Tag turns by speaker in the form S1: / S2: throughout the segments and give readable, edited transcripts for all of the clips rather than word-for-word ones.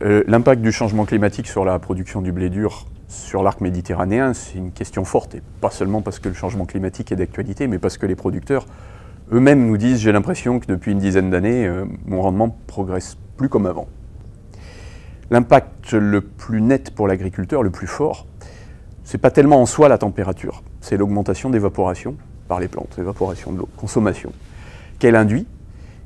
S1: L'impact du changement climatique sur la production du blé dur sur l'arc méditerranéen, c'est une question forte, et pas seulement parce que le changement climatique est d'actualité, mais parce que les producteurs eux-mêmes nous disent « j'ai l'impression que depuis une dizaine d'années, mon rendement progresse plus comme avant ». L'impact le plus net pour l'agriculteur, le plus fort, c'est pas tellement en soi la température, c'est l'augmentation d'évaporation par les plantes, évaporation de l'eau, consommation, qu'elle induit.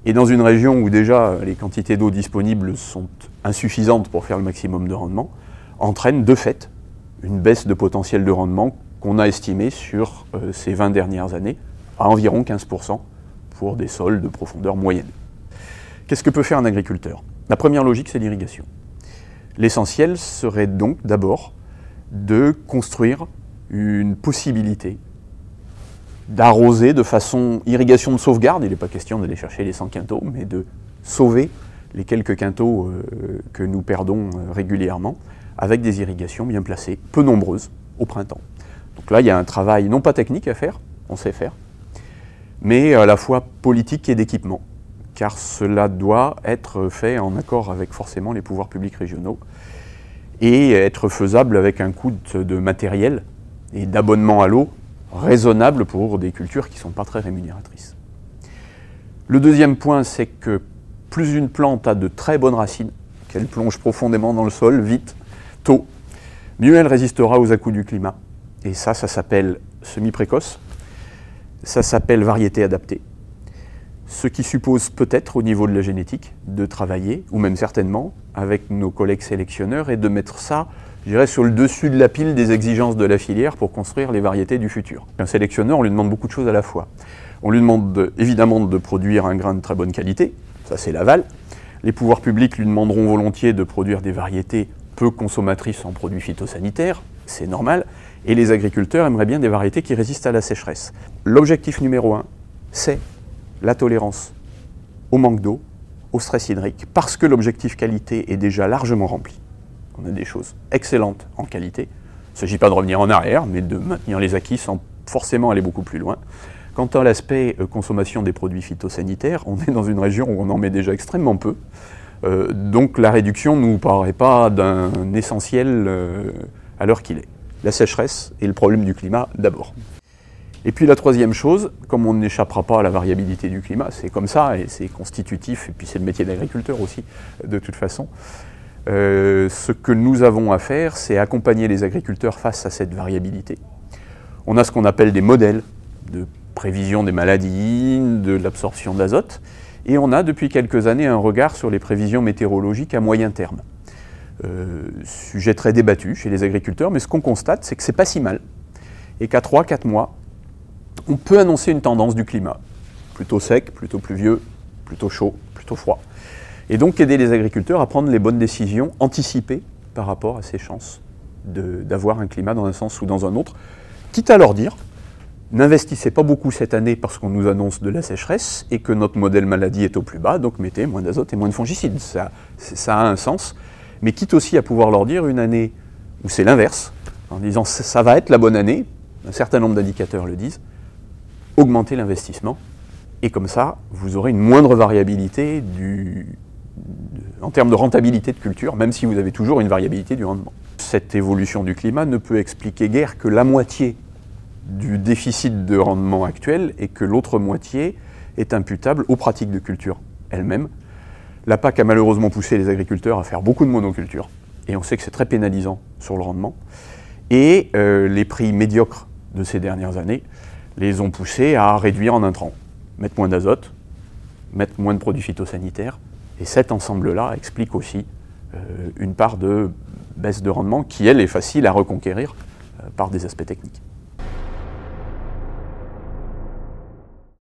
S1: Et dans une région où déjà les quantités d'eau disponibles sont insuffisantes pour faire le maximum de rendement, entraîne de fait une baisse de potentiel de rendement qu'on a estimé sur ces 20 dernières années à environ 15% pour des sols de profondeur moyenne. Qu'est-ce que peut faire un agriculteur? La première logique, c'est l'irrigation. L'essentiel serait donc d'abord de construire une possibilité d'arroser de façon irrigation de sauvegarde. Il n'est pas question d'aller chercher les 100 quintaux, mais de sauver les quelques quintaux que nous perdons régulièrement avec des irrigations bien placées, peu nombreuses, au printemps. Donc là, il y a un travail non pas technique à faire, on sait faire, mais à la fois politique et d'équipement, car cela doit être fait en accord avec forcément les pouvoirs publics régionaux et être faisable avec un coût de matériel et d'abonnement à l'eau raisonnable pour des cultures qui ne sont pas très rémunératrices. Le deuxième point, c'est que plus une plante a de très bonnes racines, qu'elle plonge profondément dans le sol, vite, tôt, mieux elle résistera aux à-coups du climat. Et ça s'appelle semis précoce, ça s'appelle variété adaptée. Ce qui suppose peut-être, au niveau de la génétique, de travailler, ou même certainement, avec nos collègues sélectionneurs, et de mettre ça, je dirais, sur le dessus de la pile des exigences de la filière pour construire les variétés du futur. Un sélectionneur, on lui demande beaucoup de choses à la fois. On lui demande évidemment de produire un grain de très bonne qualité, ça c'est l'aval. Les pouvoirs publics lui demanderont volontiers de produire des variétés peu consommatrices en produits phytosanitaires, c'est normal, et les agriculteurs aimeraient bien des variétés qui résistent à la sécheresse. L'objectif numéro 1, c'est la tolérance au manque d'eau, au stress hydrique, parce que l'objectif qualité est déjà largement rempli. On a des choses excellentes en qualité. Il ne s'agit pas de revenir en arrière, mais de maintenir les acquis sans forcément aller beaucoup plus loin. Quant à l'aspect consommation des produits phytosanitaires, on est dans une région où on en met déjà extrêmement peu. Donc la réduction ne nous paraît pas d'un essentiel à l'heure qu'il est. La sécheresse et le problème du climat d'abord. Et puis la troisième chose, comme on n'échappera pas à la variabilité du climat, c'est comme ça et c'est constitutif, et puis c'est le métier d'agriculteur aussi, de toute façon. Ce que nous avons à faire, c'est accompagner les agriculteurs face à cette variabilité. On a ce qu'on appelle des modèles de prévision des maladies, de l'absorption d'azote, et on a depuis quelques années un regard sur les prévisions météorologiques à moyen terme. Sujet très débattu chez les agriculteurs, mais ce qu'on constate, c'est que c'est pas si mal, et qu'à 3-4 mois, on peut annoncer une tendance du climat, plutôt sec, plutôt pluvieux, plutôt chaud, plutôt froid. Et donc aider les agriculteurs à prendre les bonnes décisions anticipées par rapport à ces chances d'avoir un climat dans un sens ou dans un autre, quitte à leur dire, n'investissez pas beaucoup cette année parce qu'on nous annonce de la sécheresse et que notre modèle maladie est au plus bas, donc mettez moins d'azote et moins de fongicides. Ça a un sens, mais quitte aussi à pouvoir leur dire une année où c'est l'inverse, en disant ça va être la bonne année, un certain nombre d'indicateurs le disent, augmentez l'investissement, et comme ça, vous aurez une moindre variabilité en termes de rentabilité de culture, même si vous avez toujours une variabilité du rendement. Cette évolution du climat ne peut expliquer guère que la moitié du déficit de rendement actuel et que l'autre moitié est imputable aux pratiques de culture elles-mêmes. La PAC a malheureusement poussé les agriculteurs à faire beaucoup de monoculture, et on sait que c'est très pénalisant sur le rendement, et les prix médiocres de ces dernières années les ont poussés à réduire en intrants, mettre moins d'azote, mettre moins de produits phytosanitaires, et cet ensemble-là explique aussi une part de baisse de rendement qui, elle, est facile à reconquérir par des aspects techniques.